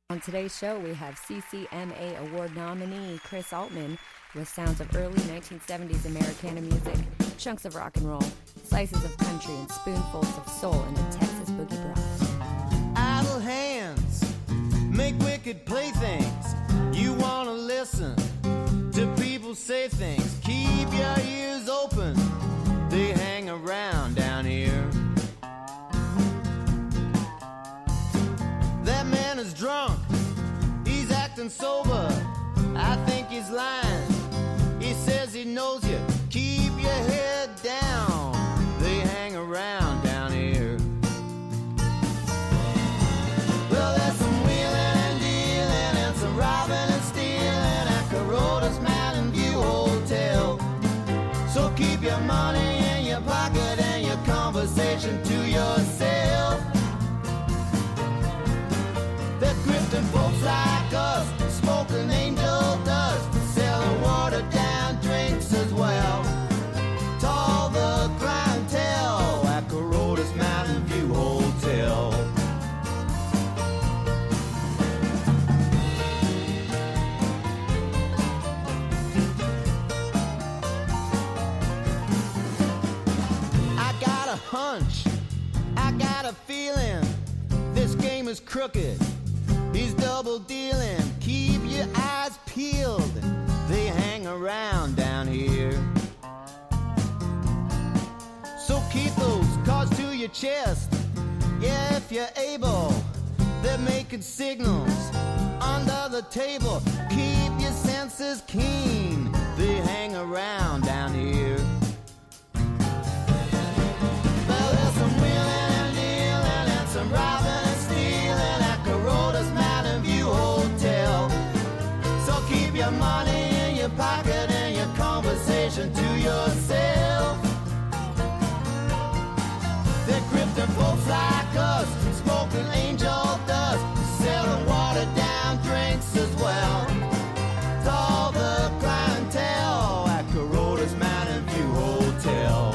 On today's show, we have CCMA Award nominee Chris Altman with sounds of early 1970s Americana music, chunks of rock and roll, slices of country, and spoonfuls of soul in a Texas boogie broth. Idle hands make wicked playthings. You want to listen to people say things. Keep your ears open. They hang around down here. That man is drunk. He's acting sober. I think he's lying. He says he knows you. Keep your head down. They hang around down here. Well, there's some wheeling and dealing and some robbing and stealing at Corota's Mountain View Hotel. So keep your money in your pocket and your conversation to yourself. They're grifting folks like us, smoking angel dust, selling watered down drinks as well. To all the clientele at Corota's Mountain View Hotel. I got a hunch, I got a feeling, this game is crooked. He's double dealing. Keep your eyes peeled. They hang around down here. So keep those cards to your chest. Yeah, if you're able. They're making signals under the table. Keep your senses keen. They hang around down here. Well, there's some wheeling and dealing and some robbing and stealing at Corota's Mountain View Hotel. So keep your money in your pocket and your conversation to yourself. They're grifting folks like us, smoking angel dust, selling watered down drinks as well. To all the clientele at Corota's Mountain View Hotel.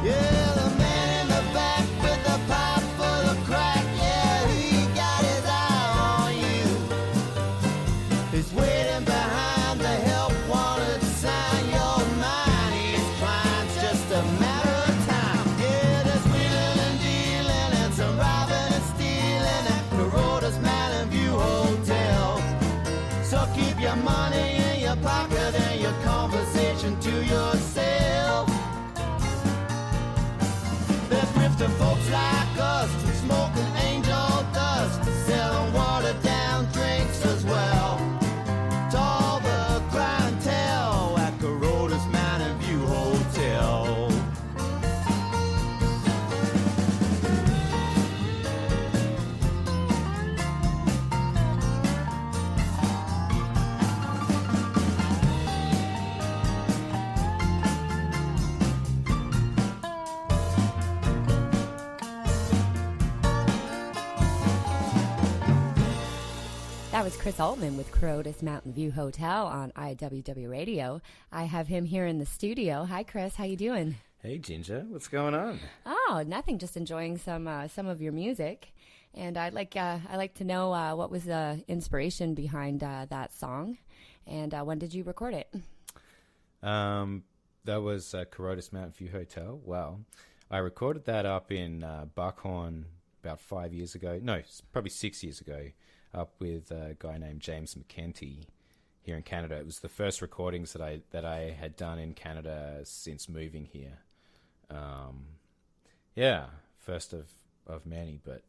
Yeah, the man in the back with the pipe full of crack, yeah, he got his eye on you. He's waiting behind the help wanted sign. Your mind, he's trying, it's just a matter of time. Yeah, there's wheeling and dealing and some robbing and stealing at Corota's Mountain View Hotel. So keep your money in your pocket and your conversation to yourself. They're grifting folks like us, smoking angel dust, selling watered down drinks as well. To all the clientele at Corota's Mountain View Hotel. That was Chris Altman with Corota's Mountain View Hotel on IWW Radio. I have him here in the studio. Hi, Chris. How you doing? Hey, Ginger. What's going on? Oh, nothing. Just enjoying some of your music. And I'd like to know what was the inspiration behind that song, and when did you record it? That was Corota's Mountain View Hotel. Well, I recorded that up in Buckhorn about 5 years ago. No, probably 6 years ago. Up with a guy named James McKenty here in Canada. It was the first recordings that I had done in Canada since moving here. First of many, but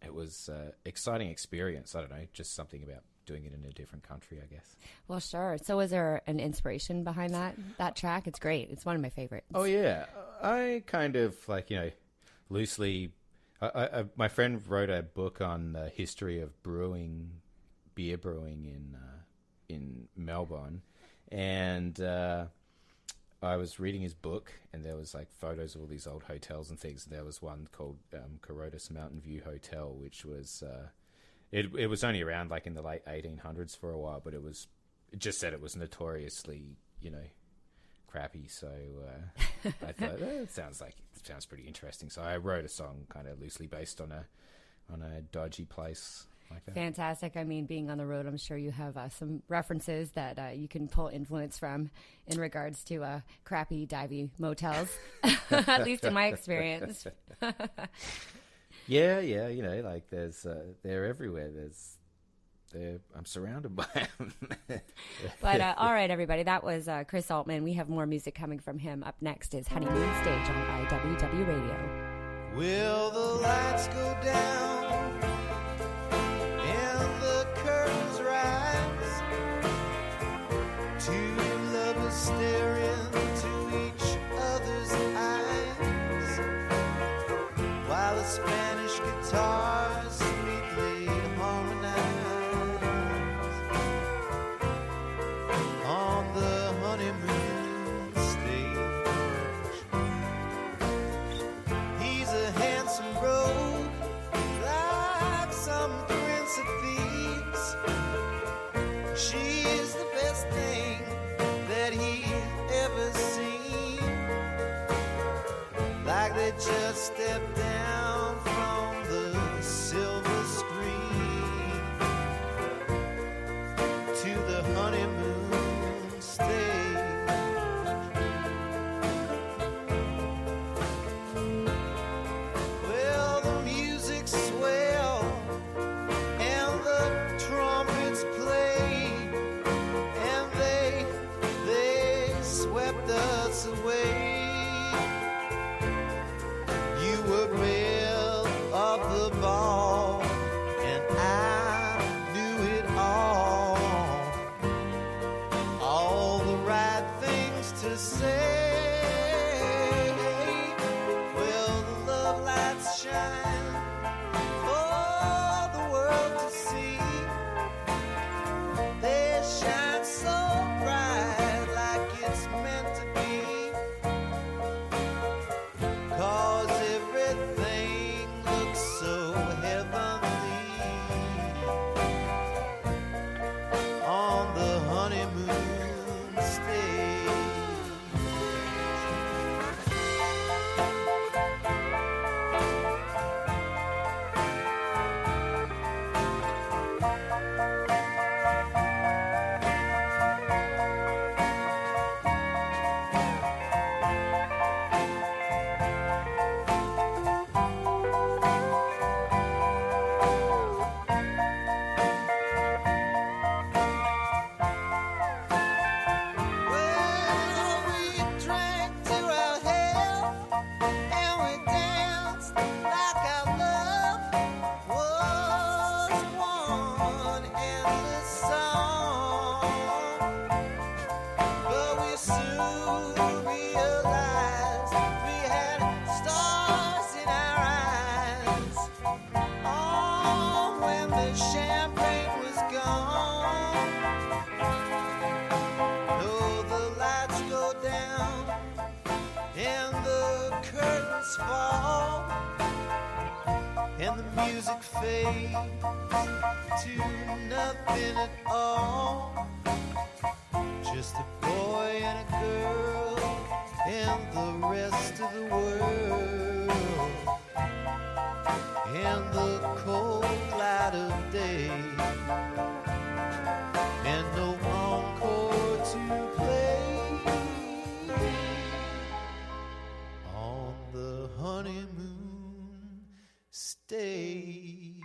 it was an exciting experience. I don't know, just something about doing it in a different country, I guess. Well, sure. So was there an inspiration behind that track? It's great. It's one of my favorites. Oh, yeah. I kind of, loosely... my friend wrote a book on the history of beer brewing in Melbourne, and I was reading his book, and there was photos of all these old hotels and things. And there was one called Corota's Mountain View Hotel, which was it was only around in the late 1800s for a while, but it just said it was notoriously crappy. So I thought it sounds pretty interesting. So I wrote a song kind of loosely based on on a dodgy place like that. Fantastic. I mean, being on the road, I'm sure you have some references that you can pull influence from in regards to crappy, divey motels, at least in my experience. Yeah, you know, like they're everywhere. I'm surrounded by them. But all right, everybody, that was Chris Altman. We have more music coming from him. Up next is Honeymoon Stage on IWW Radio. Will the lights go down and the curtains rise? Two lovers stare into each other's eyes while the Spanish guitars sweetly harmonize on the honeymoon stage. He's a handsome rogue, like some prince of thieves. She's the best thing that he ever seen. Like they just stepped down from the silver screen to the honeymoon stage. Well, the music's swell and the trumpets play, and they swept us away. You were belle of the ball, and I knew it all the right things to say. Well, the love lights shine for the world to see. They shine so bright, like it's meant to be. 'Cause everything looks so heavenly on the honeymoon stage. Well, we drank to our health and we danced like our love was one endless song. But we soon realized we had stars in our eyes. Oh, when the champagne was gone. No, the lights go down and the curtains fall, and the music fades to nothing at all. Just a boy and a girl and the rest of the world, and the cold light of day, and no encore to play on the honeymoon stage.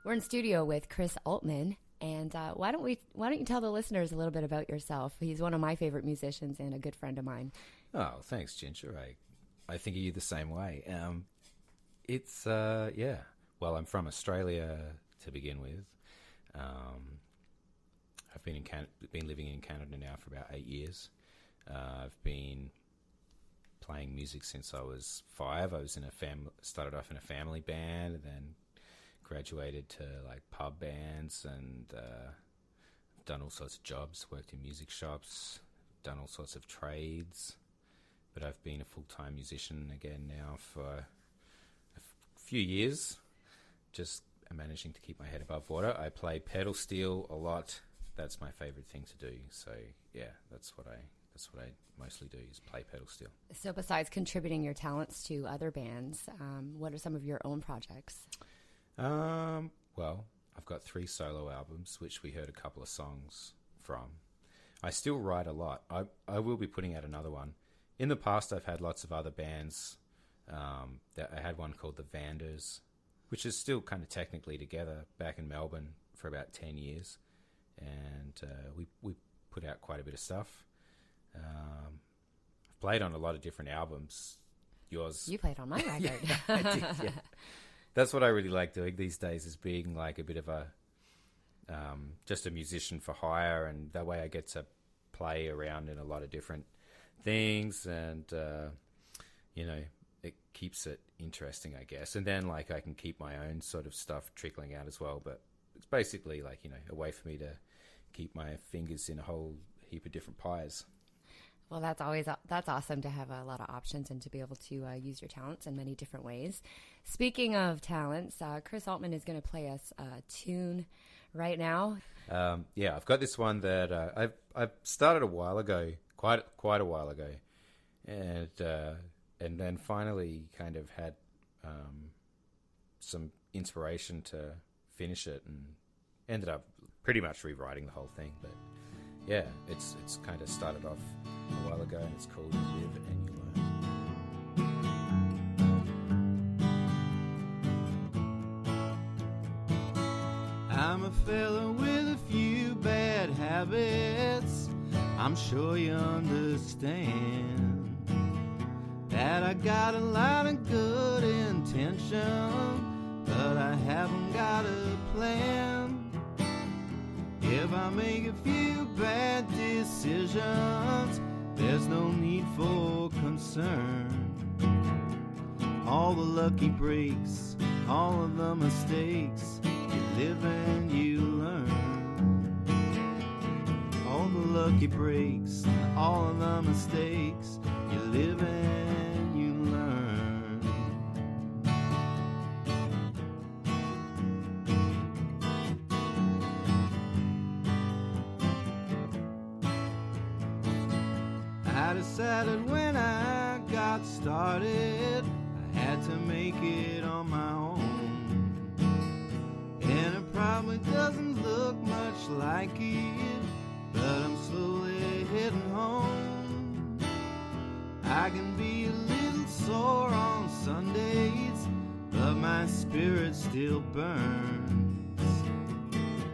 We're in studio with Chris Altman, and why don't you tell the listeners a little bit about yourself? He's one of my favorite musicians and a good friend of mine. Oh, thanks, Ginger. I think of you the same way. It's yeah. Well, I'm from Australia to begin with. I've been living in Canada now for about 8 years. I've been playing music since I was 5. I was started off in a family band, and then graduated to like pub bands, and I've done all sorts of jobs. Worked in music shops, done all sorts of trades. But I've been a full-time musician again now for a few years, just managing to keep my head above water. I play pedal steel a lot. That's my favorite thing to do. So yeah, that's what that's what I mostly do, is play pedal steel. So besides contributing your talents to other bands, what are some of your own projects? Well, I've got 3 solo albums, which we heard a couple of songs from. I still write a lot. I will be putting out another one. In the past, I've had lots of other bands. I had one called the Vanders, which is still kind of technically together, back in Melbourne for about 10 years. And we put out quite a bit of stuff. I've played on a lot of different albums. Yours. You played on my record. Yeah, I did, yeah. That's what I really like doing these days, is being like a bit of a just a musician for hire, and that way I get to play around in a lot of different things, and it keeps it interesting, I guess. And then like I can keep my own sort of stuff trickling out as well, but it's basically like, a way for me to keep my fingers in a whole heap of different pies. Well, that's awesome to have a lot of options and to be able to use your talents in many different ways. Speaking of talents, Chris Altman is going to play us a tune right now. I've got this one that I've started a while ago, quite a while ago, and then finally kind of had some inspiration to finish it, and ended up pretty much rewriting the whole thing. But yeah, it's kind of started off a while ago, and it's called Live and You Learn. I'm a fella with a few bad habits. I'm sure you understand that I got a lot of good intention, but I haven't got a plan. If I make a few bad decisions, there's no need for concern. All the lucky breaks, all of the mistakes, you live and you learn. All the lucky breaks, all of the mistakes, you live and you learn. I decided when I got started, I had to make it on my own. And it probably doesn't look much like it, but I'm slowly heading home. I can be a little sore on Sundays, but my spirit still burns.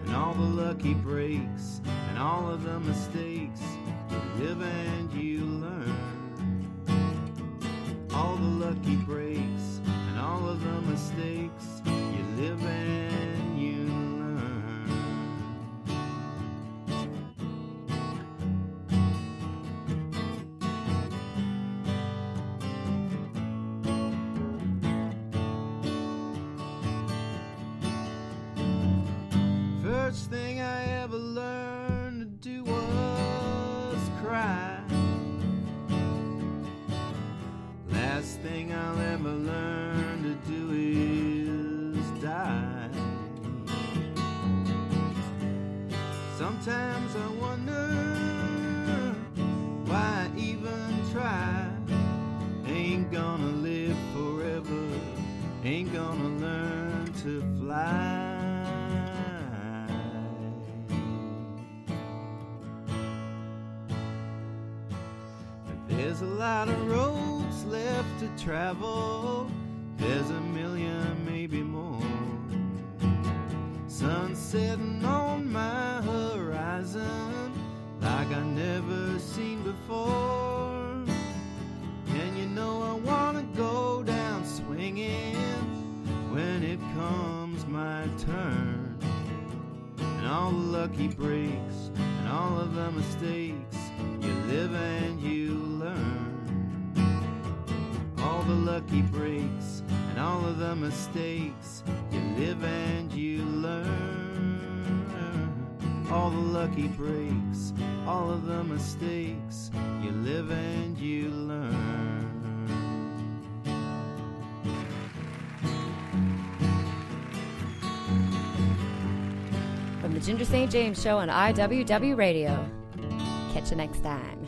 And all the lucky breaks and all of the mistakes, you live and you learn. All the lucky breaks and all of the mistakes, you live and you learn. First thing I ever learned to do was cry. Last thing I'll ever learn to do is die. Sometimes I wonder why I even try. Ain't gonna live forever, ain't gonna learn to fly. There's a lot of roads left to travel. There's a million, maybe more. Sun setting on my horizon like I never seen before. And you know I wanna go down swinging when it comes my turn. And all the lucky breaks and all of the mistakes, you live and you learn. All the lucky breaks and all of the mistakes, you live and you learn. All the lucky breaks, all of the mistakes, you live and you learn. From the Ginger St. James Show on IWW Radio. Catch you next time.